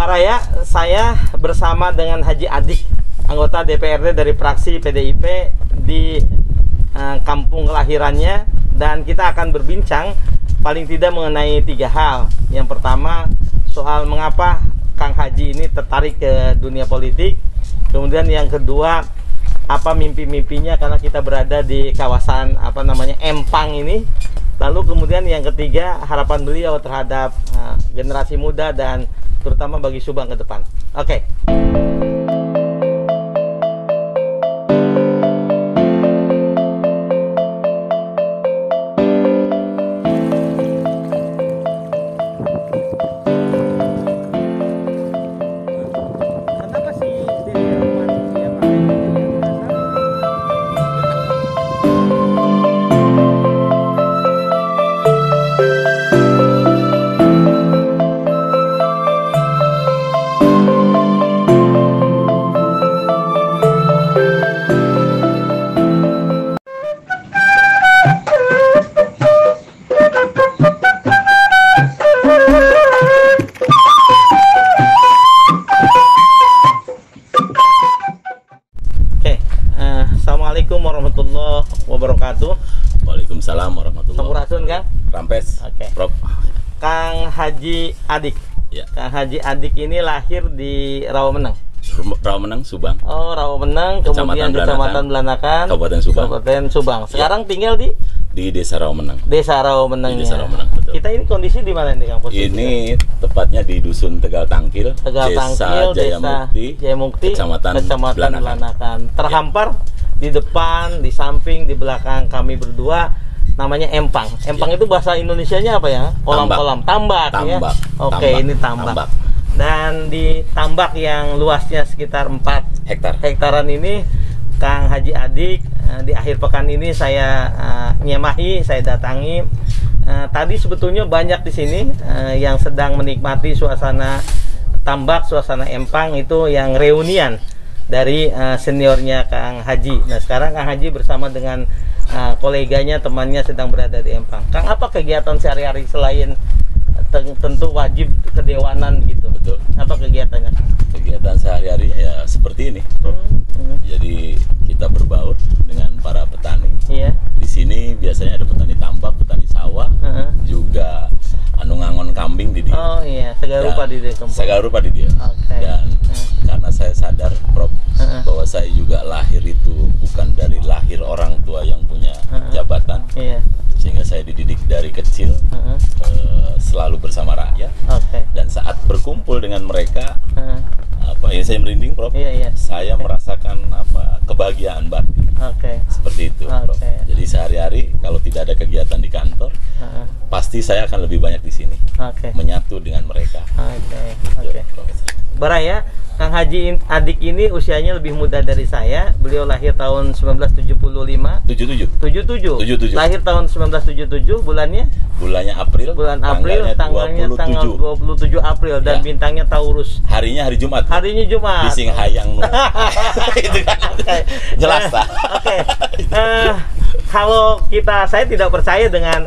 Baraya, saya bersama dengan Haji Adik, anggota DPRD dari fraksi PDIP di kampung kelahirannya, dan kita akan berbincang paling tidak mengenai 3 hal. Yang pertama, soal mengapa Kang Haji ini tertarik ke dunia politik. Kemudian yang kedua, apa mimpi-mimpinya karena kita berada di kawasan Empang ini. Lalu kemudian yang ketiga, harapan beliau terhadap generasi muda dan terutama bagi Subang ke depan. Oke. Assalamualaikum warahmatullahi wabarakatuh. Waalaikumsalam warahmatullahi Sampurasun, Kang. Rampes. Oke. Prof. Kang Haji Adik. Ya. Kang Haji Adik ini lahir di Rawomeneng. Rawomeneng, Subang. Oh, Rawomeneng, kemudian Kecamatan Belanakan, Kabupaten Subang. Kabupaten Subang. Sekarang tinggal di Desa Rawomeneng. Desa Rawomeneng. Di Desa Rawomeneng, betul. Kita ini kondisi di mana nih, Kang? Posisi ini tepatnya di Dusun Tegal Tangkil, Desa Jayamukti, Kecamatan Belanakan. Terhampar di depan, di samping, di belakang kami berdua, namanya Empang. Empang itu bahasa Indonesianya apa ya? Kolam-kolam, tambak ya. Oke, ini tambak. Dan di tambak yang luasnya sekitar 4 hektaran ini, Kang Haji Adik, di akhir pekan ini saya nyemahi, saya datangi. Tadi sebetulnya banyak di sini yang sedang menikmati suasana tambak, suasana Empang itu yang reunian dari seniornya Kang Haji. Nah, sekarang Kang Haji bersama dengan koleganya, temannya sedang berada di Empang. Kang, apa kegiatan sehari-hari selain tentu wajib kedewanan gitu? Betul. Apa kegiatannya? Kegiatan sehari-harinya ya seperti ini, Prof. Jadi kita berbaur dengan para petani. Iya. Di sini biasanya ada petani tambak, petani sawah, juga ngangon kambing di dia. Oh iya, segala rupa di dia. Segala rupa di dia. Okay. Dan karena saya sadar, Prof, bahwa saya juga lahir itu bukan dari lahir orang tua yang punya jabatan. Iya. Sehingga saya dididik dari kecil selalu bersama rakyat. Okay. Dan saat berkumpul dengan mereka, saya merinding, Prof. Iya. Saya merasakan kebahagiaan batin. Seperti itu, Prof. Jadi sehari-hari kalau tidak ada kegiatan di kantor, pasti saya akan lebih banyak di sini, menyatu dengan mereka. Baraya, Kang Haji Adik ini usianya lebih muda dari saya. Beliau lahir tahun 1975. 77. Lahir tahun 1977, bulannya April. Tanggalnya tanggal 27 April dan bintangnya Taurus. Harinya hari Jumat. Harinya Jumat. Di Singhayang. Itu kan. Jelas lah. Kalau saya tidak percaya dengan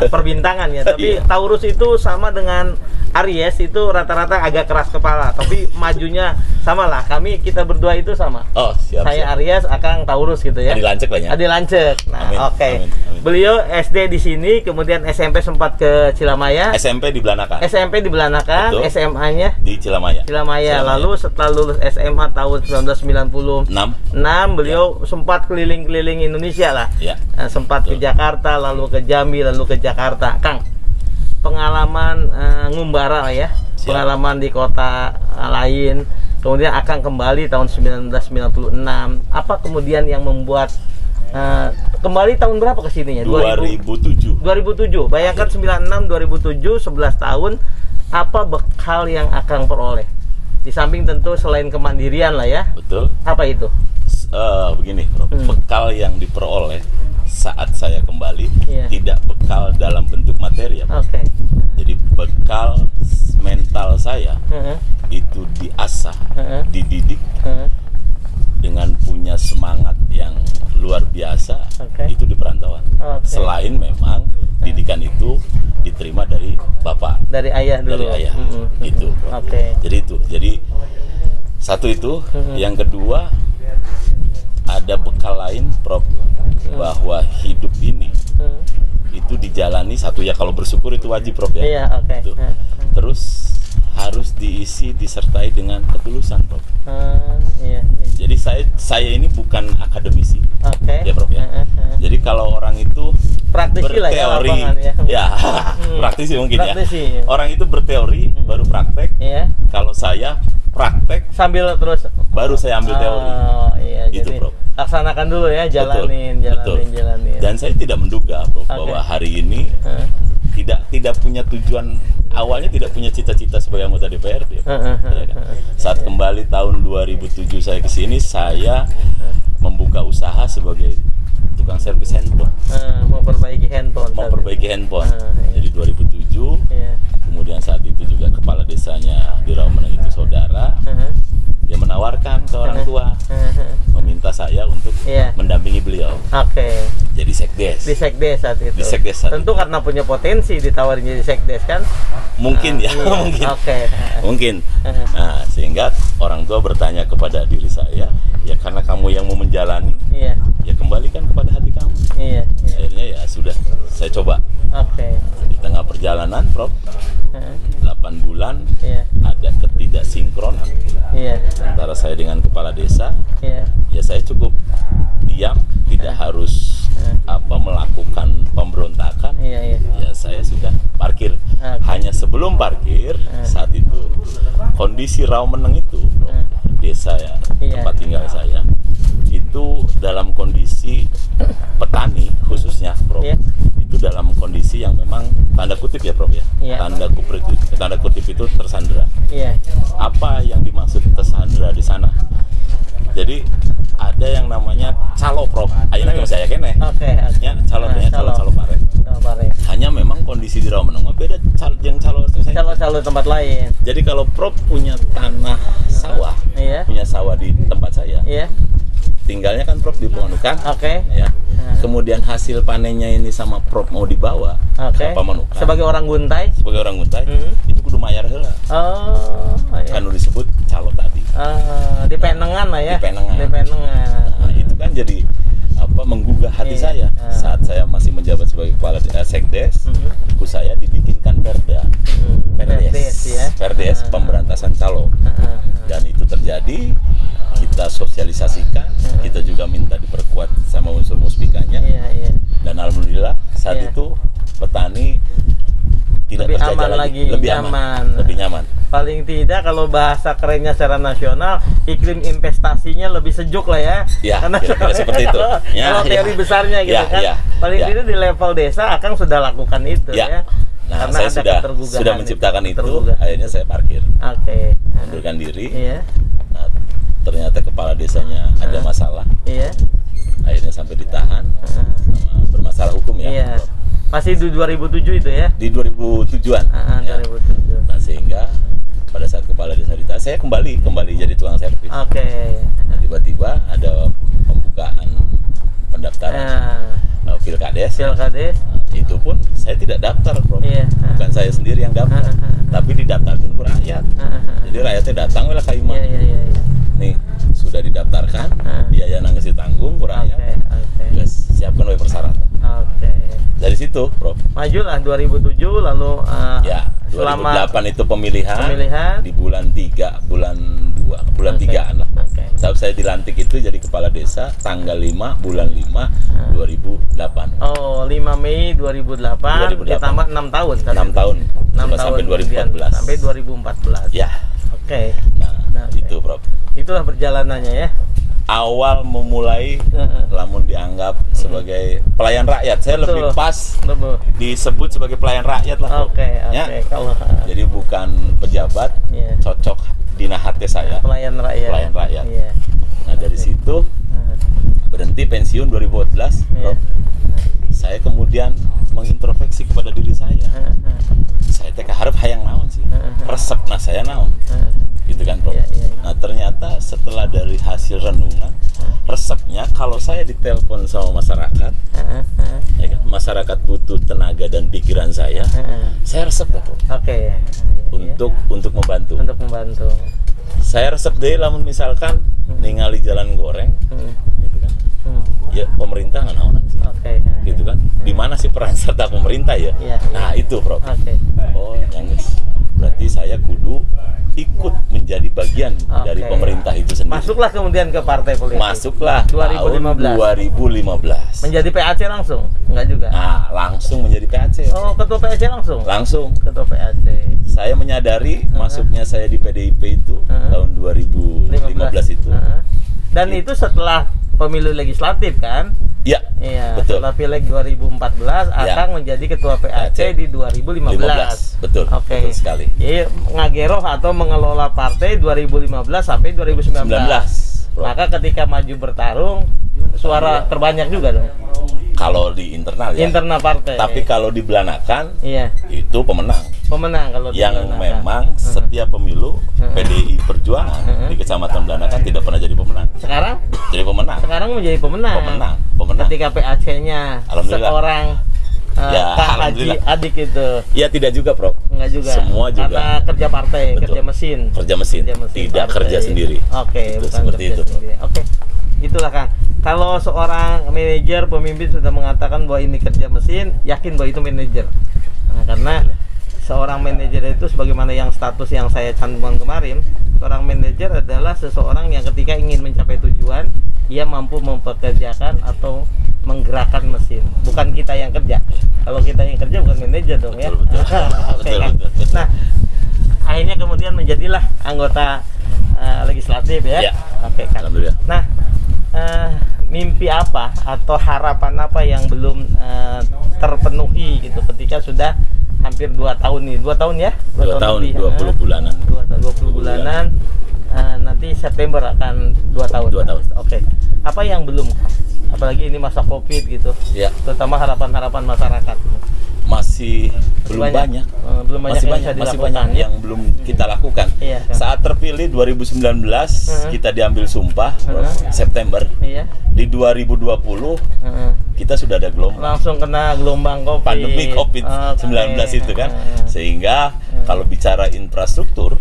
perbintangan ya, tapi Taurus itu sama dengan Aries, itu rata-rata agak keras kepala, tapi majunya sama lah. Kita berdua itu sama. Oh, siap. Saya Aries, Akang Taurus gitu ya. Adi Lancek lah ya. Adi Lancek. Nah, amin. Beliau SD di sini, kemudian SMP sempat ke Cilamaya. SMP di Belanakan. Betul. SMA-nya di Cilamaya. Lalu setelah lulus SMA tahun 1996, beliau sempat keliling-keliling Indonesia lah. Ya. Sempat ke Jakarta, lalu ke Jambi, lalu ke Jakarta. Kang, pengalaman ngumbara lah ya. Siap. Pengalaman di kota lain. Kemudian akan kembali tahun 1996. Apa kemudian yang membuat kembali tahun berapa ke sininya? 2007. Bayangkan 96, 2007, 11 tahun. Apa bekal yang akan peroleh? Di samping tentu selain kemandirian lah ya. Betul. Apa itu? Begini, Bro. Bekal yang diperoleh saat saya kembali tidak bekal dalam bentuk materi ya, Jadi bekal mental saya itu diasah, dididik dengan punya semangat yang luar biasa itu di perantauan. Selain memang didikan itu terima dari bapak, dari ayah dulu. Dari ayah. Itu. Oke. Jadi itu. Jadi satu itu, yang kedua ada bekal lain, Prof, bahwa hidup ini itu dijalani satu ya, kalau bersyukur itu wajib, Prof ya. Iya, oke. Itu. Terus harus diisi disertai dengan ketulusan, Prof. Iya. Jadi saya ini bukan akademisi, ya, Prof ya. Jadi kalau orang itu praktisi berteori, ya, praktisi mungkin praktisi, ya. Orang itu berteori baru praktek. Iya. Kalau saya praktek sambil terus baru saya ambil teori. Iya, itu, jadi Prof. Laksanakan dulu ya, jalanin. Dan saya tidak menduga, Prof, bahwa hari ini tidak punya tujuan, awalnya tidak punya cita-cita sebagai anggota DPRD. Ya kan? Saat kembali tahun 2007 saya ke sini, saya membuka usaha sebagai tukang servis handphone. Memperbaiki handphone. Jadi 2007. Kemudian saat itu juga kepala desanya di Rawamaneng itu saudara. Dia menawarkan ke orang tua, meminta saya untuk mendampingi beliau. Jadi sekdes. Di sekdes saat itu. Tentu karena punya potensi ditawarin jadi sekdes kan? Mungkin ya, mungkin. Nah, sehingga orang tua bertanya kepada diri saya, ya karena kamu yang mau menjalani, ya kembalikan kepada hati kamu. Akhirnya ya sudah, saya coba. Di tengah perjalanan, Prof, 8 bulan ada ketidaksinkronan antara saya dengan kepala desa. Ya saya cukup diam, tidak harus melakukan pemberontakan. Ya saya sudah parkir. Hanya sebelum parkir, saat itu kondisi Rawamaneng itu, Prof, desa ya, tempat tinggal saya itu dalam kondisi petani khususnya, Prof, itu dalam kondisi yang memang tanda kutip ya, Prof ya. Tanda kutip itu tersandera. Apa yang dimaksud tersandera di sana? Jadi ada yang namanya calo, Prof. Ayeuna geus saya kene. Ya, calo pare. Hanya memang kondisi di Rawamaneng beda jeung calo tempat lain. Jadi kalau Prof punya tanah sawah, punya sawah di tempat saya. Tinggalnya kan Prof di Pamanukan. Ya. Kemudian hasil panennya ini sama Prof mau dibawa ke Pamanukan. Sebagai orang guntai, itu kudu mayar heula. Kan disebut calo tadi. Di Penengan lah ya. Di Penengan. Nah, itu kan jadi menggugah hati saya saat saya masih menjabat sebagai kepala sekdes. Saya dibikinkan Perdes pemberantasan calo. Dan itu terjadi, kita sosialisasikan, kita juga minta diperkuat sama unsur muspikanya. Dan alhamdulillah saat itu petani tidak lebih aman lagi, lebih nyaman. Paling tidak kalau bahasa kerennya secara nasional, iklim investasinya lebih sejuk lah ya. Karena seperti itu. Kalau teori besarnya gitu kan. Paling tidak di level desa Akang sudah lakukan itu ya. Nah, karena saya sudah menciptakan itu, akhirnya saya parkir. Mundurkan diri. Nah, ternyata kepala desanya ada masalah. Akhirnya sampai ditahan, sama bermasalah hukum ya. Masih di 2007 itu ya? Di 2007-an. 2007. Nah, sehingga pada saat kepala desa ditahan, saya kembali jadi tukang servis. Nah, tiba-tiba ada pembukaan pendaftaran Pilkades. Nah, itu pun saya tidak daftar, Prof. Bukan saya sendiri yang daftar, tapi didaftarkan ke rakyat. Jadi rakyatnya datang lah ke imam. Nih, sudah didaftarkan, biaya nangis ditanggung ke rakyat. Guys, siapkan persyaratan. Dari situ, Prof. Majulah 2007, lalu 2008 itu pemilihan di bulan 3-an lah. Saat saya dilantik itu jadi kepala desa tanggal 5 bulan 5 2008. 5 Mei 2008. Ditambah 6 tahun. 6 tahun. Sampai 2014. Sampai 2014. Ya. Nah, itu, Prof. Itulah perjalanannya ya. Awal memulai lamun dianggap sebagai pelayan rakyat. Saya lebih pas disebut sebagai pelayan rakyat lah. Jadi bukan pejabat, cocok di hati saya. Pelayan rakyat. Nah, dari situ berhenti pensiun 2014. Saya kemudian mengintrospeksi kepada diri saya. Saya harap hayang naon sih. Resep saya naon. Gitu kan, Prof. Nah, ternyata setelah dari hasil renungan, resepnya kalau saya ditelepon sama masyarakat, ya kan, masyarakat butuh tenaga dan pikiran saya resep lah, Prof. Oke. Untuk membantu. Untuk membantu. Saya resep deh, lamun misalkan ningali jalan goreng, gitu kan. Ya pemerintah nggak naonan sih. Gitu kan. Di mana sih peran serta pemerintah ya? Nah, itu, Prof. Oh, nyangis. Berarti saya kudu ikut menjadi bagian dari pemerintah itu sendiri. Masuklah kemudian ke partai politik. Masuklah 2015. tahun 2015. Menjadi PAC langsung? Enggak juga. Nah, langsung menjadi PAC. Oh, ketua PAC langsung? Langsung. Ketua PAC. Saya menyadari masuknya saya di PDIP itu tahun 2015 itu. Dan itu setelah pemilu legislatif kan? Iya, betul. Setelah Pileg 2014 akan menjadi ketua PAC di 2015. Betul, betul sekali. Jadi ngageroh atau mengelola partai 2015 sampai 2019. Maka ketika maju bertarung, suara terbanyak juga dong. Kalau di internal ya. Internal partai. Tapi kalau dibelanakan, itu pemenang. Pemenang kalau yang memang setiap pemilu PDI Perjuangan di Kecamatan Belanakan tidak pernah jadi pemenang. Sekarang? Jadi pemenang. Sekarang menjadi pemenang. Pemenang. Ketika PAC-nya seorang Kak Haji Adik itu. Ya tidak juga, Prof. Enggak juga. Semua juga. Karena kerja partai, kerja mesin. Kerja mesin. Tidak partai. Kerja sendiri. Oke, bukan seperti kerja itu, sendiri. Oke. Itulah, Kang. Kalau seorang manajer, pemimpin sudah mengatakan bahwa ini kerja mesin, yakin bahwa itu manajer. Nah, karena seorang manajer itu sebagaimana yang status yang saya cantumkan kemarin, seorang manajer adalah seseorang yang ketika ingin mencapai tujuan, ia mampu mempekerjakan atau menggerakkan mesin. Bukan kita yang kerja. Kalau kita yang kerja bukan manajer dong, ya. Oke, kan? Nah, akhirnya kemudian menjadilah anggota legislatif ya. Oke, kan. Alhamdulillah. Nah, mimpi apa atau harapan apa yang belum terpenuhi gitu ketika sudah hampir 2 tahun nih, 2 tahun ya? 2 tahun, lebih, 20 bulanan. 20 bulanan. Nanti September akan 2 tahun. 2 tahun. Oke. Apa yang belum? Apalagi ini masa Covid gitu. Ya. Terutama harapan-harapan masyarakat. Masih belum banyak. Belum banyak masih banyak yang belum kita lakukan. Iya, kan? Saat terpilih 2019 kita diambil sumpah September. Iya. Di 2020 kita sudah ada gelombang. Langsung kena gelombang Covid. Pandemi Covid-19 itu kan. Sehingga kalau bicara infrastruktur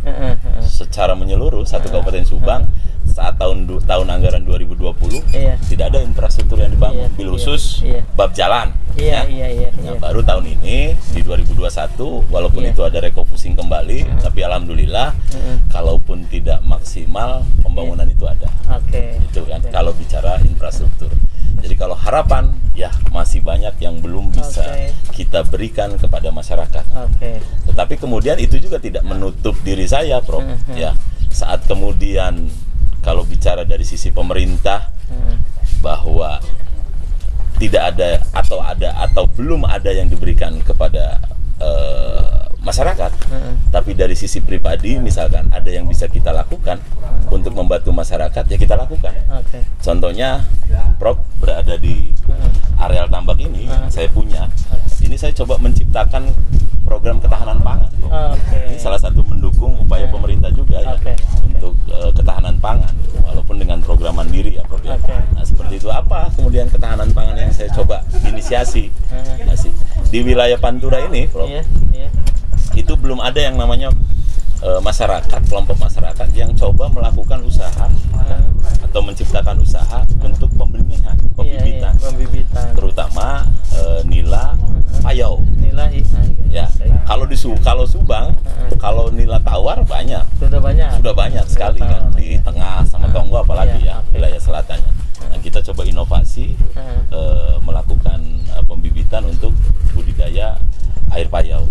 secara menyeluruh satu Kabupaten Subang saat tahun anggaran 2020 tidak ada infrastruktur yang dibangun, bil khusus bab jalan. Nah, baru tahun ini di 2021 walaupun itu ada refocusing kembali, tapi alhamdulillah kalaupun tidak maksimal pembangunan itu ada. Itu kan kalau bicara infrastruktur. Jadi kalau harapan ya masih banyak yang belum bisa kita berikan kepada masyarakat. Tetapi kemudian itu juga tidak menutup diri saya, Prof. Ya, saat kemudian kalau bicara dari sisi pemerintah bahwa tidak ada atau belum ada yang diberikan kepada masyarakat, tapi dari sisi pribadi misalkan ada yang bisa kita lakukan untuk membantu masyarakat, ya kita lakukan. Contohnya, Prof berada di areal tambak ini, saya punya. Ini saya coba menciptakan program ketahanan pangan. Ini salah satu mendukung upaya pemerintah juga ya untuk ketahanan pangan, walaupun dengan program mandiri ya, Prof. Nah seperti itu. Apa kemudian ketahanan pangan yang saya coba inisiasi di wilayah Pantura ini, Prof. Itu belum ada yang namanya masyarakat, kelompok masyarakat yang coba melakukan usaha atau menciptakan usaha untuk pembibitan, terutama nila payau. Ya, kalau Subang, kalau nila tawar banyak. Sudah banyak sekali kan di tengah sama Tonggo apalagi ya wilayah selatannya. Nah, kita coba inovasi melakukan pembibitan untuk budidaya air payau.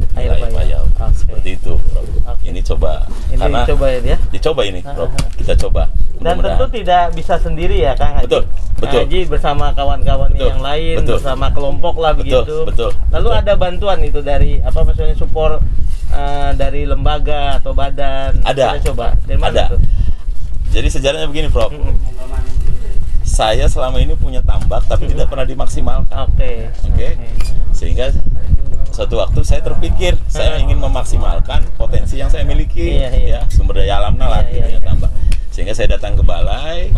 Seperti itu, Prof. Ini coba karena dicoba ini, Prof. Kita coba. Dan tentu tidak bisa sendiri ya, Kang Haji. Betul. Haji bersama kawan-kawan yang lain, bersama kelompok lah begitu. Lalu ada bantuan itu dari apa maksudnya support dari lembaga atau badan? Ada. Kita coba. Dari mana ada. Tuh? Jadi sejarahnya begini, Prof. Saya selama ini punya tambak tapi tidak pernah dimaksimalkan. Sehingga suatu waktu saya terpikir saya ingin memaksimalkan potensi yang saya miliki, ya sumber daya alamnya lah gitu ya tambak. Sehingga saya datang ke balai,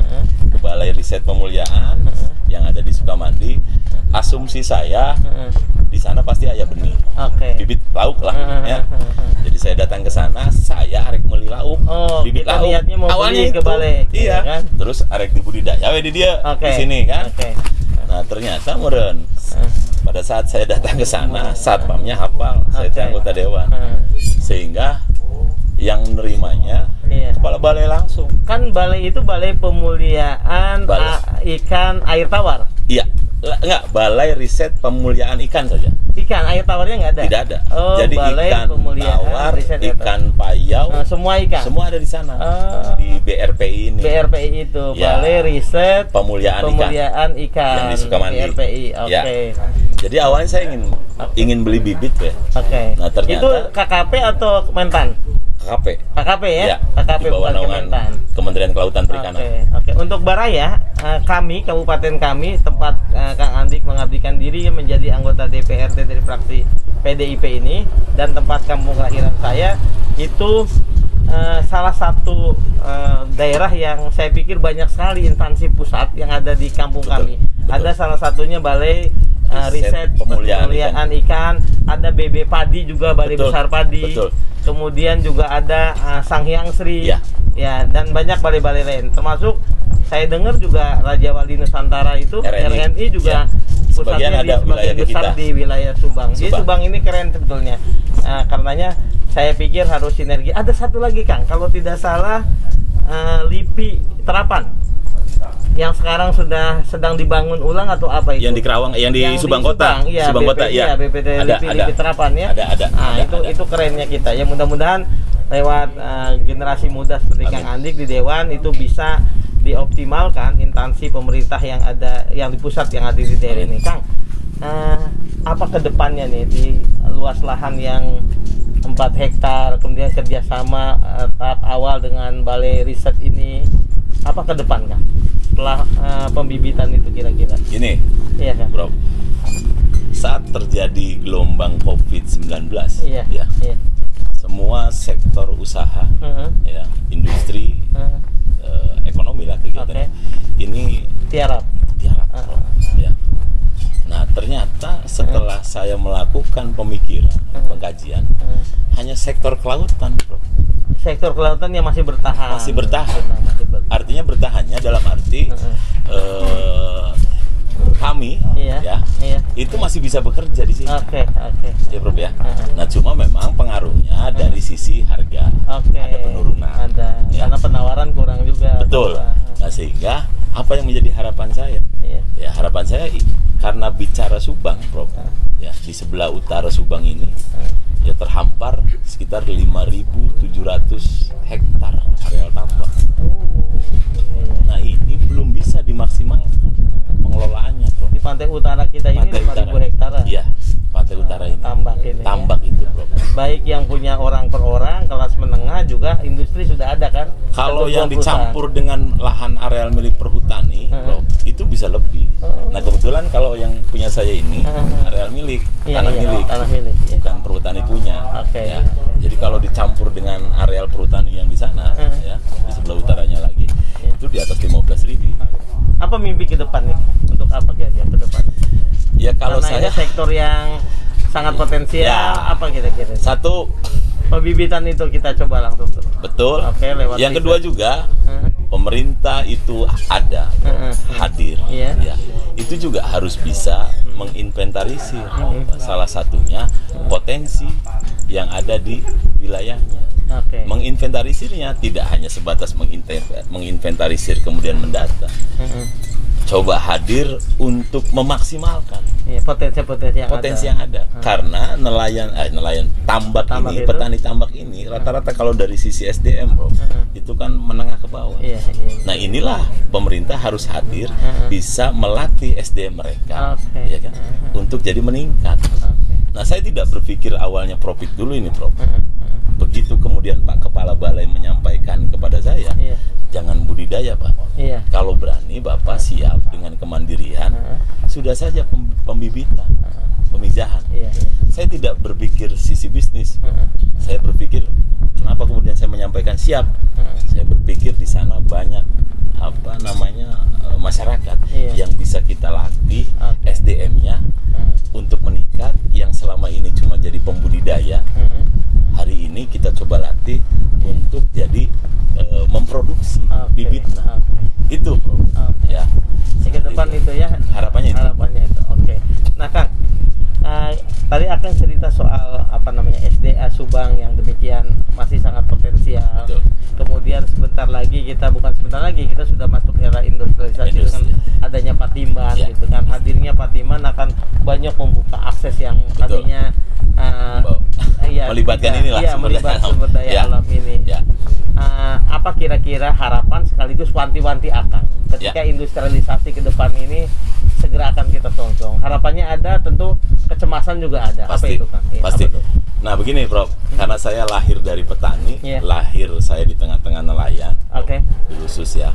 ke Balai Riset Pemuliaan yang ada di Sukamandi. Asumsi saya di sana pasti aya benih, bibit lauk lah ya. Jadi saya datang ke sana, saya arek meuli lauk, bibit lauk. Niatnya mau awalnya beli ke balai, iya kan? Terus arek dibudidaya di dia di sini kan. Nah ternyata meren. Pada saat saya datang ke sana, satpamnya hafal, saya anggota dewan, sehingga yang nerimanya kepala balai langsung. Kan balai itu Balai Pemuliaan Ikan Air Tawar. Iya, enggak, Balai Riset Pemuliaan Ikan saja. Ikan air tawarnya nggak ada. Tidak ada. Jadi Balai ikan tawar, ikan payau, semua ikan. Semua ada di sana. Di BRPI ini. BRPI itu Balai Riset Pemuliaan Ikan yang di Sukamandi. BRPI. Jadi awalnya saya ingin beli bibit ya. Nah ternyata itu KKP atau Kementan? KKP ya? KKP di bawah naungan Kementerian Kelautan Perikanan. Untuk Baraya, kami, kabupaten kami, tempat Kang Andik mengabdikan diri menjadi anggota DPRD dari fraksi PDIP ini, dan tempat kampung kelahiran saya, itu salah satu daerah yang saya pikir banyak sekali instansi pusat yang ada di kampung kami. Ada salah satunya Balai Riset Pemuliaan Ikan, ada BB Padi juga, Balai Besar Padi. Kemudian juga ada Sanghyang Sri, ya, dan banyak balai-balai lain. Termasuk saya dengar juga Raja Wali Nusantara itu RNI juga pusatnya di sebagian besar di wilayah Subang. Jadi Subang ini keren sebetulnya. Karenanya saya pikir harus sinergi. Ada satu lagi Kang, kalau tidak salah LIPI Terapan yang sekarang sudah sedang dibangun ulang atau apa itu? Yang di Kerawang, yang di Subang Kota. Subang Kota, ya. BPT LIPI Terapan ya. Ada. Itu kerennya kita. Ya mudah-mudahan lewat generasi muda seperti Kang Andik di Dewan itu bisa dioptimalkan instansi pemerintah yang ada, yang di pusat yang ada di daerah ini. Kang, apa kedepannya nih di luas lahan yang 4 hektar, kemudian kerjasama tahap awal dengan Balai Riset ini, apa ke depan Kang? Setelah pembibitan itu kira-kira. Gini, iya, kan? Bro. Saat terjadi gelombang COVID-19, semua sektor usaha, ya, industri, ekonomi lah kegiatan ini tiarap. Ya. Nah, ternyata setelah saya melakukan pemikiran, pengkajian, hanya sektor kelautan, Bro. Sektor kelautan yang masih bertahan. Masih bertahan. Artinya bertahannya dalam arti kami itu masih bisa bekerja di sini. Ya Bro ya. Nah cuma memang pengaruhnya dari sisi harga ada penurunan. Karena penawaran kurang juga. Betul. Nah sehingga apa yang menjadi harapan saya? Ya harapan saya karena bicara Subang, Bro. Ya di sebelah utara Subang ini ya terhampar sekitar 5.700 hektar areal tambak. Nah ini belum bisa dimaksimalkan pengelolaannya, Bro. Di pantai utara kita ini 5.000 hektar. Iya, pantai utara ini. Tambak itu, Bro. Baik yang punya orang per orang, kelas menengah juga industri sudah ada kan. Kalau yang dicampur dengan lahan areal milik perhutani, Bro, itu bisa lebih. Nah kebetulan kalau yang punya saya ini areal milik, tanah milik, bukan perhutani punya. Ya. Jadi kalau dicampur dengan areal perhutani yang di sana, ya, di sebelah utaranya lagi, itu di atas 15.000. Apa mimpi ke depan nih? Untuk apa kira-kira ke depan? Ya kalau karena saya sektor yang sangat potensial, apa kira-kira? Satu, pembibitan itu kita coba langsung. Betul. Yang kedua juga pemerintah itu ada hadir, ya. Itu juga harus bisa menginventarisir salah satunya potensi yang ada di wilayahnya. Menginventarisirnya tidak hanya sebatas menginventarisir kemudian mendata. Coba hadir untuk memaksimalkan potensi yang ada. Karena nelayan tambak ini, petani tambak ini rata-rata kalau dari sisi SDM, Bro, itu kan menengah ke bawah. Nah, inilah pemerintah harus hadir bisa melatih SDM mereka, ya kan, untuk jadi meningkat. Nah, saya tidak berpikir awalnya profit dulu ini, Bro. Begitu kemudian Pak Kepala Balai menyampaikan kepada saya, jangan budidaya, Pak. Kalau berani Bapak siap dengan kemandirian, sudah saja pembibitan, pemijahan. Saya tidak berpikir sisi bisnis. Saya berpikir kenapa kemudian saya menyampaikan siap. Saya berpikir di sana banyak apa namanya masyarakat yang bisa kita latih SDM-nya untuk meningkat, yang selama ini cuma jadi pembudidaya. Hari ini kita coba latih untuk jadi memproduksi bibit. Itu ya. Ke depan itu ya harapannya itu. Oke. Nah Kang, tadi akan cerita soal apa namanya SDA Subang yang demikian masih sangat potensial. Betul. Kemudian sebentar lagi kita sudah masuk era industrialisasi dengan adanya Patimban gitu kan. Hadirnya Patimban akan banyak membuka akses yang tadinya melibatkan sumber daya alam ini. Apa kira-kira harapan sekaligus wanti-wanti Akang ketika industrialisasi ke depan ini segera akan kita tonjong? Harapannya ada, tentu kecemasan juga ada. Pasti, apa itu Kang? Pasti. Nah begini Prof, karena saya lahir dari petani, lahir saya di tengah-tengah nelayan, di khusus ya.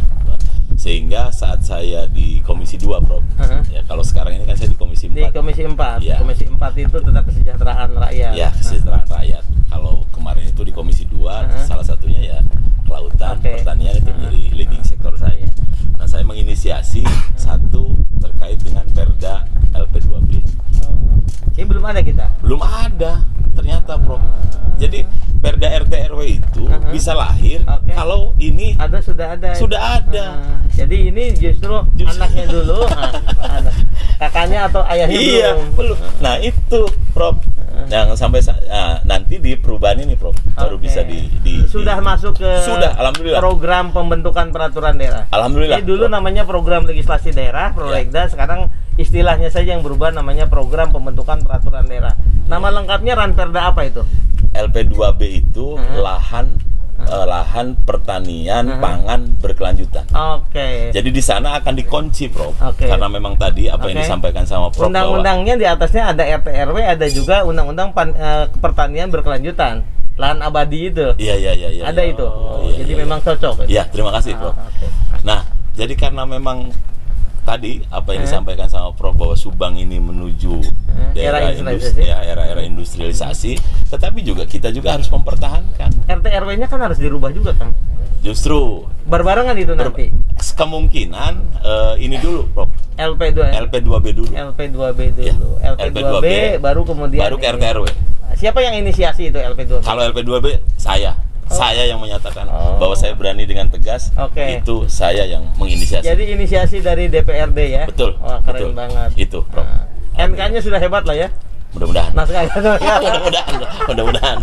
Sehingga saat saya di Komisi 2 Prof, ya kalau sekarang ini kan saya di Komisi 4. Di Komisi 4, Komisi 4 itu tentang kesejahteraan rakyat. Ya, kesejahteraan rakyat. Kalau kemarin itu di Komisi 2, salah satunya ya kelautan, pertanian itu menjadi leading sektor saya. Nah saya menginisiasi satu terkait dengan Perda LP2B. Ini belum ada kita? Belum ada ternyata Prof. Jadi Perda RT RW itu bisa lahir kalau ini sudah ada. Jadi ini justru anaknya dulu, kakaknya atau ayahnya belum. Nah itu Prof. Yang sampai nanti di perubahan ini Prof baru bisa sudah masuk ke alhamdulillah program pembentukan peraturan daerah. Alhamdulillah. Jadi dulu namanya program legislasi daerah Prolegda, sekarang istilahnya saja yang berubah namanya program pembentukan peraturan daerah. Nama lengkapnya Ranperda apa itu? LP2B itu lahan pertanian pangan berkelanjutan. Jadi di sana akan dikunci Prof. Karena memang tadi apa yang disampaikan sama Prof. Undang-undangnya di atasnya ada RT RW, ada juga undang-undang pertanian berkelanjutan. Lahan abadi itu. Iya. Ada itu. Jadi memang cocok. Iya, terima kasih Prof. Nah, jadi karena memang tadi apa yang disampaikan sama Prof bahwa Subang ini menuju era industrialisasi, tetapi kita juga harus mempertahankan. RT RW-nya kan harus dirubah juga kan? Justru berbarengan itu nanti. Kemungkinan ini dulu Prof. LP2B dulu. LP2B dulu. LP2B baru kemudian ke RT RW. Siapa yang inisiasi itu LP2B? Kalau LP2B saya yang menyatakan bahwa saya berani dengan tegas. Itu saya yang menginisiasi. Jadi inisiasi dari DPRD ya? Betul. Wah, keren banget. Itu Prof. MK-nya sudah hebat lah ya? Mudah-mudahan. Mudah-mudahan.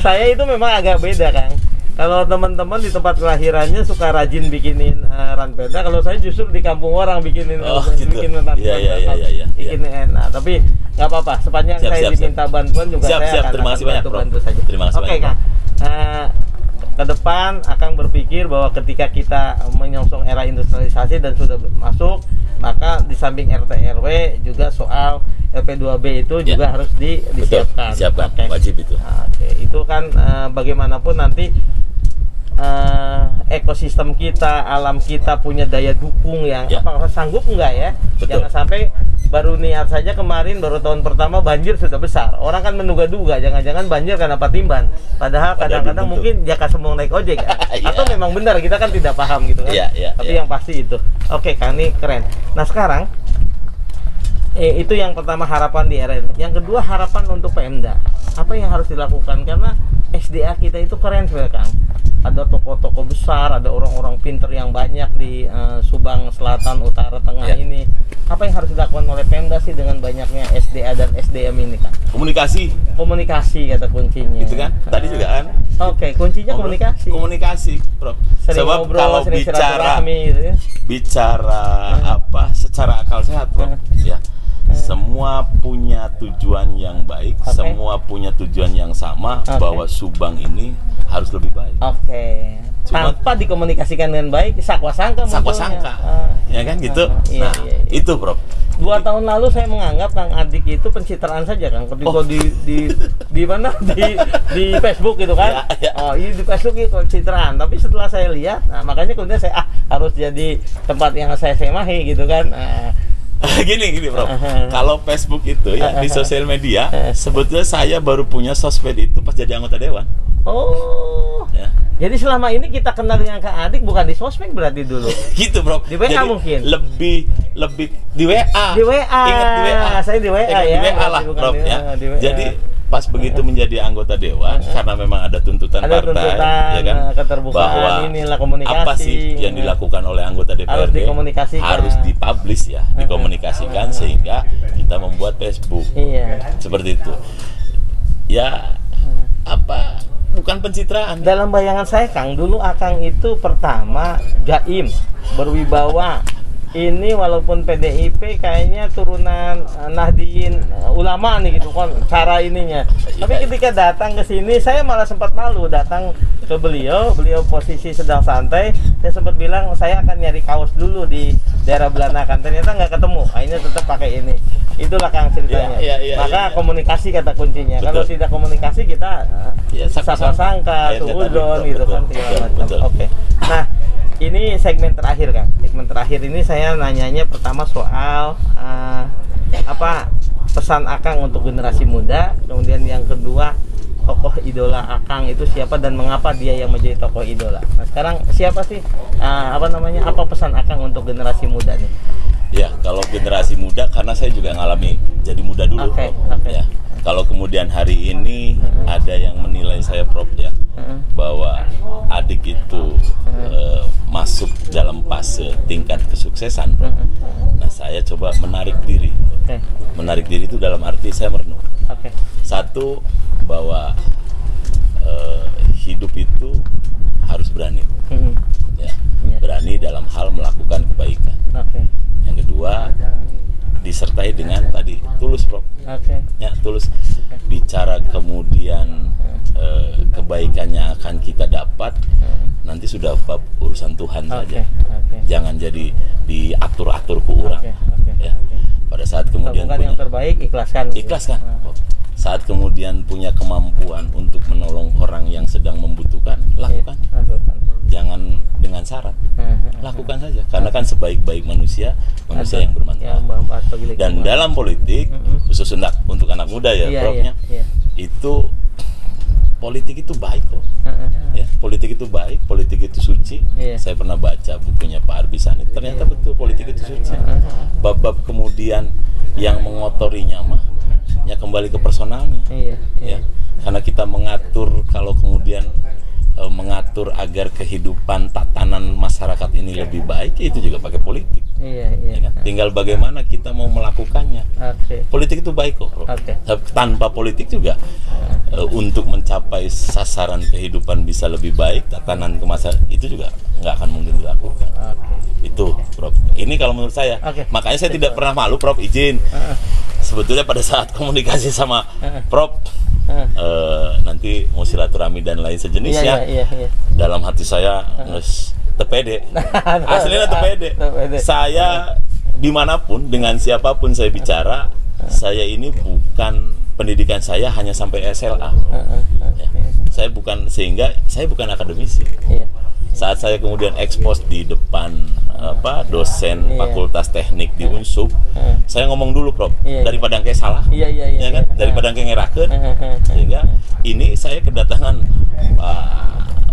Saya itu memang agak beda Kang. Kalau teman-teman di tempat kelahirannya suka rajin bikinin Ranperda, kalau saya justru di kampung orang bikinin bikinin enak. Tapi nggak apa-apa, sepanjang saya diminta bantuan juga saya akan bantu saja. Terima kasih banyak. Kang. Ke depan akan berpikir bahwa ketika kita menyongsong era industrialisasi dan sudah masuk, maka di samping RT RW juga soal LP2B itu juga harus disiapkan. Wajib itu. Itu kan bagaimanapun nanti ekosistem kita, alam kita punya daya dukung yang apakah sanggup enggak ya? Jangan sampai baru niat saja kemarin, baru tahun pertama banjir sudah besar. Orang kan menduga-duga jangan-jangan banjir karena Patimban. Padahal kadang-kadang mungkin jaka sembung naik ojek ya? Atau memang benar, kita kan tidak paham gitu kan. Tapi yang pasti itu. Oke, Kang, ini keren. Nah sekarang itu yang pertama, harapan di era ini. Yang kedua, harapan untuk Pemda. Apa yang harus dilakukan? Karena SDA kita itu keren sebenarnya Kang. Ada toko-toko besar, ada orang-orang pinter yang banyak di Subang Selatan, Utara, Tengah ini. Apa yang harus dilakukan oleh Pemda sih dengan banyaknya SDA dan SDM ini Kang? Komunikasi kata kuncinya. Itu kan? Tadi juga kan? Kuncinya komunikasi. Komunikasi, Prof. Sebab ngobrol, kalau bicara secara akal sehat, Prof. Semua punya tujuan yang baik, semua punya tujuan yang sama, bahwa Subang ini harus lebih baik. Tanpa dikomunikasikan dengan baik, sakwa-sangka. Ya kan gitu. Itu Prof. 2 tahun lalu saya menganggap Kang Adik itu pencitraan saja Kang. Ketika di mana di Facebook gitu kan. Ini di Facebook itu pencitraan. Tapi setelah saya lihat, makanya kemudian saya harus jadi tempat yang saya semahi gitu kan. Gini Prof. Kalau Facebook itu di sosial media, sebetulnya saya baru punya sosmed itu pas jadi anggota dewan. Jadi selama ini kita kenal dengan Kak Adik bukan di sosmed berarti dulu. Gitu, Bro. Di WA mungkin. Lebih di WA. Di WA. Ingat di WA. Saya di WA ya. Di WA lah, Bro ya. Jadi pas begitu menjadi anggota dewan karena memang ada tuntutan partai ya kan, keterbukaan bahwa inilah komunikasi apa sih yang dilakukan oleh anggota DPRD harus dipublish ya, dikomunikasikan sehingga kita membuat Facebook. Seperti itu ya, apa bukan pencitraan. Dalam bayangan saya Kang, dulu Akang itu pertama jaim, berwibawa. Ini walaupun PDIP kayaknya turunan Nahdien ulama nih gitu kan cara ininya. Tapi ketika datang ke sini saya malah sempat malu datang ke beliau posisi sedang santai. Saya sempat bilang saya akan nyari kaos dulu di daerah Belanakan. Ternyata nggak ketemu. Akhirnya tetap pakai ini. Itulah Kang ceritanya. Maka komunikasi kata kuncinya. Kalau tidak komunikasi kita sangka-sangka, suudzon gitu kan segala macam. Oke. Nah, ini segmen terakhir Kang. Segmen terakhir ini saya nanyanya pertama soal apa pesan Akang untuk generasi muda. Kemudian yang kedua, tokoh idola Akang itu siapa dan mengapa dia yang menjadi tokoh idola. Nah sekarang siapa sih apa pesan Akang untuk generasi muda nih? Ya kalau generasi muda karena saya juga ngalami jadi muda dulu. Ya. Kalau kemudian hari ini ada yang menilai saya Prof ya bahwa Adik itu masuk dalam fase tingkat kesuksesan, nah saya coba menarik diri. Menarik diri itu dalam arti saya merenung. Satu, bahwa hidup itu harus berani, ya, berani dalam hal melakukan kebaikan. Yang kedua, disertai dengan tadi tulus, Prof. Ya, tulus. Bicara kemudian kebaikannya akan kita dapat, nanti sudah bab urusan Tuhan saja. Jangan jadi diatur-atur ke orang. Ya. Pada saat kemudian punya yang terbaik, ikhlaskan. Saat kemudian punya kemampuan untuk menolong orang yang sedang membutuhkan, lakukan. Jangan dengan syarat, lakukan saja. Karena kan sebaik-baik manusia yang bermanfaat. Dan dalam politik, khusus untuk anak muda ya, Profnya, itu politik itu baik kok. Ya, politik itu baik, politik itu suci. Saya pernah baca bukunya Pak Arbisani, ternyata betul politik itu suci. Bab-bab kemudian yang mengotorinya mah ya kembali ke personalnya. Ya, karena kita mengatur, kalau kemudian mengatur agar kehidupan tatanan masyarakat ini lebih baik, itu juga pakai politik. Ya kan? Tinggal bagaimana kita mau melakukannya. Politik itu baik kok, Bro. Tanpa politik juga untuk mencapai sasaran kehidupan bisa lebih baik, tatanan kemasyarakat itu juga nggak akan mungkin dilakukan. Itu, Prof. Ini kalau menurut saya. Makanya saya tidak pernah malu, Prof. Izin. Sebetulnya pada saat komunikasi sama Prof, nanti mau silaturahmi dan lain sejenisnya, dalam hati saya tepede, aslinya tepede. Saya dimanapun dengan siapapun saya bicara, saya ini bukan pendidikan saya hanya sampai SLA. Saya bukan, sehingga saya bukan akademisi. Saat saya kemudian ekspos di depan dosen Fakultas Teknik di Unsub, saya ngomong dulu, Prof, daripada engke salah, ya kan, daripada engke ngerakeun. Sehingga ini saya kedatangan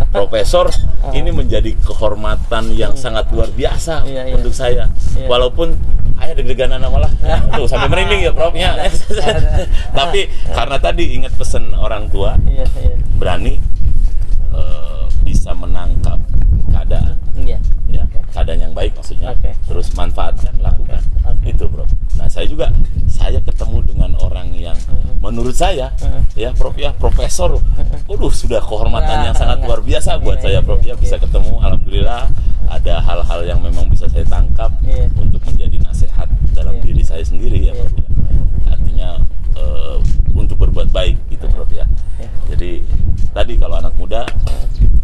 Profesor, ini menjadi kehormatan yang sangat luar biasa untuk saya. Walaupun ayah deg-deganan malah, tuh sampai merinding ya, Prof ya. Tapi karena tadi ingat pesan orang tua, berani bisa menangkap keadaan, ya, keadaan yang baik maksudnya, terus manfaatkan, lakukan, itu, Bro. Nah, saya ketemu dengan orang yang menurut saya, ya, Prof ya, profesor, sudah kehormatan yang sangat luar biasa buat saya, Prof ya, bisa ketemu. Alhamdulillah ada hal-hal yang memang bisa saya tangkap untuk menjadi nasihat dalam diri saya sendiri, ya, Prof ya. Artinya untuk berbuat baik, gitu, Prof ya. Jadi tadi kalau anak muda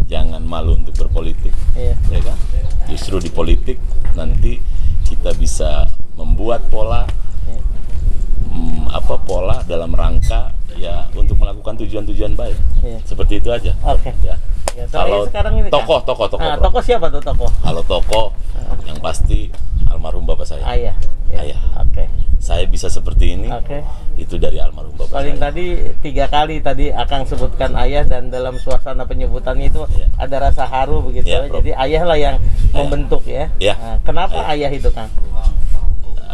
jangan malu untuk berpolitik, ya kan? Justru di politik nanti kita bisa membuat pola, pola dalam rangka ya untuk melakukan tujuan-tujuan baik. Seperti itu aja. Ya. Kalau tokoh siapa tuh tokoh? Kalau tokoh Yang pasti almarhum bapak saya. Ayah. Ya. Ayah. Oke. Saya bisa seperti ini. Itu dari almarhum bapak Paling saya. tadi 3 kali tadi Akang sebutkan ayah, dan dalam suasana penyebutannya itu ada rasa haru begitu. Jadi ayah lah yang membentuk ya. Nah, kenapa ayah itu, Kang?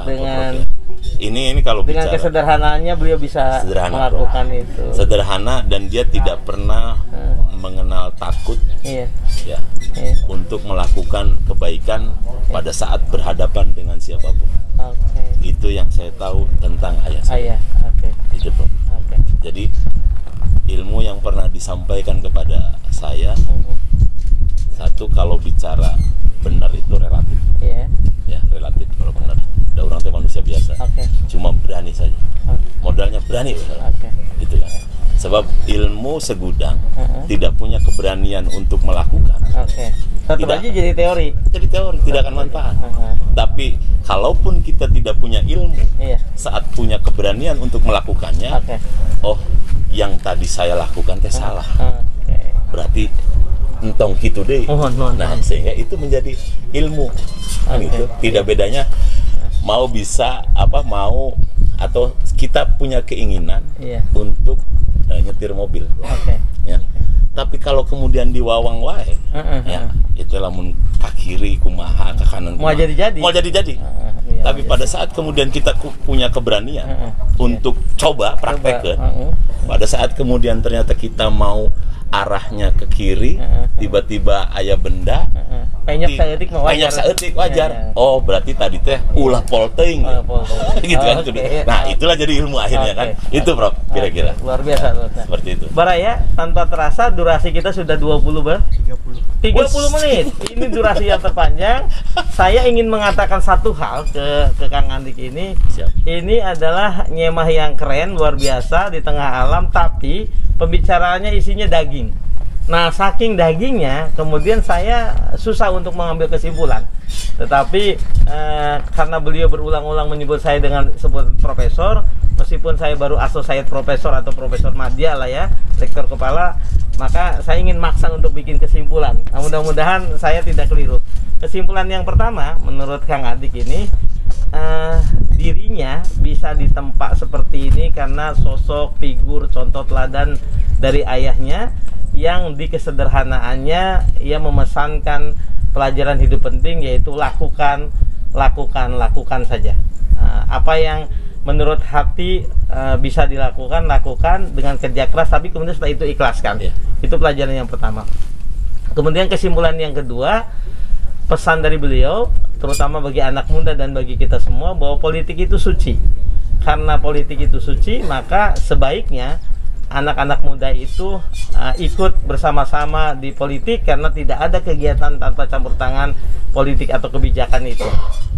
Dengan ini kalau dengan bicara kesederhanaannya beliau bisa melakukan itu. Sederhana, dan dia tidak pernah mengenal takut untuk melakukan kebaikan pada saat berhadapan dengan siapapun. Itu yang saya tahu tentang ayah saya. Itu Bro. Jadi ilmu yang pernah disampaikan kepada saya, satu, kalau bicara benar itu relatif. Ya, relatif kalau benar. Ada orang tuh manusia biasa, cuma berani saja. Modalnya berani, gitu kan. Sebab ilmu segudang tidak punya keberanian untuk melakukan. Tidak aja jadi teori. Jadi teori tidak akan manfaat. Tapi kalaupun kita tidak punya ilmu, saat punya keberanian untuk melakukannya, oh, yang tadi saya lakukan teh salah. Berarti entong gitu deh. Nah, sehingga itu menjadi ilmu. Gitu. Tidak bedanya mau bisa mau atau kita punya keinginan untuk nyetir mobil. Ya. Tapi kalau kemudian diwawang wae, ya itu lamun ke kiri kumaha, ke kanan kumaha. Mau jadi. Tapi pada saat kemudian kita punya keberanian untuk coba praktekkan, pada saat kemudian ternyata kita mau arahnya ke kiri, tiba-tiba aya benda, penyok saeutik wajar. Oh, berarti tadi teh ulah polting. Gitu kan. Nah, itulah jadi ilmu akhirnya kan. Itu Prof, kira-kira. Luar biasa. Seperti itu. Baraya, tanpa terasa durasi kita sudah 20 30 menit. Ini durasi yang terpanjang. Saya ingin mengatakan satu hal ke Kang Andik ini. Ini adalah nyemah yang keren, luar biasa di tengah alam, tapi pembicaraannya isinya daging. Nah, saking dagingnya, kemudian saya susah untuk mengambil kesimpulan. Tetapi karena beliau berulang-ulang menyebut saya dengan sebut profesor, meskipun saya baru associate profesor atau profesor madya lah ya, lektor kepala, maka saya ingin maksa untuk bikin kesimpulan. Nah, mudah-mudahan saya tidak keliru. Kesimpulan yang pertama, menurut Kang Andik ini, dirinya bisa ditempa seperti ini karena sosok, figur, contoh teladan dari ayahnya yang di kesederhanaannya ia memesankan pelajaran hidup penting, yaitu lakukan saja. Apa yang menurut hati bisa dilakukan, lakukan dengan kerja keras, tapi kemudian setelah itu ikhlaskan. Itu pelajaran yang pertama. Kemudian kesimpulan yang kedua, pesan dari beliau terutama bagi anak muda dan bagi kita semua, bahwa politik itu suci. Karena politik itu suci, maka sebaiknya anak-anak muda itu ikut bersama-sama di politik, karena tidak ada kegiatan tanpa campur tangan politik atau kebijakan itu.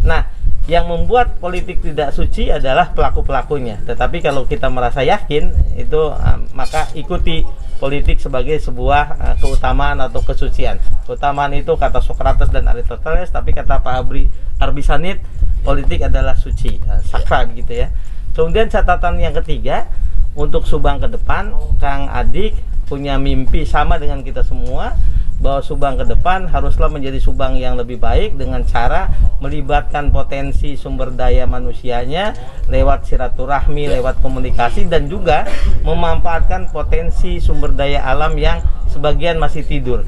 Nah, yang membuat politik tidak suci adalah pelaku-pelakunya. Tetapi kalau kita merasa yakin itu, maka ikuti politik sebagai sebuah keutamaan atau kesucian. Keutamaan itu kata Socrates dan Aristoteles, tapi kata Pak Arbisanit, politik adalah suci, sakral gitu ya. Kemudian catatan yang ketiga, untuk Subang ke depan, Kang Adik punya mimpi sama dengan kita semua, bahwa Subang ke depan haruslah menjadi Subang yang lebih baik dengan cara melibatkan potensi sumber daya manusianya lewat silaturahmi, lewat komunikasi, dan juga memanfaatkan potensi sumber daya alam yang sebagian masih tidur.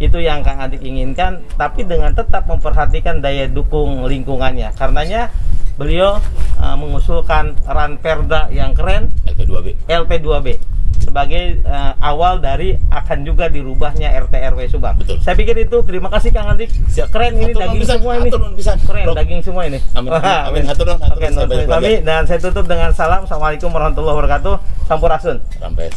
Itu yang Kang Adik inginkan, tapi dengan tetap memperhatikan daya dukung lingkungannya. Karenanya beliau mengusulkan Ranperda yang keren, LP2B sebagai awal dari akan juga dirubahnya RT/RW Subang. Betul. Saya pikir itu. Terima kasih Kang Andik. Keren ini, daging semua ini. Keren daging semua ini. Amin. Dan saya tutup dengan salam. Assalamualaikum warahmatullahi wabarakatuh. Sampurasun. Rampes.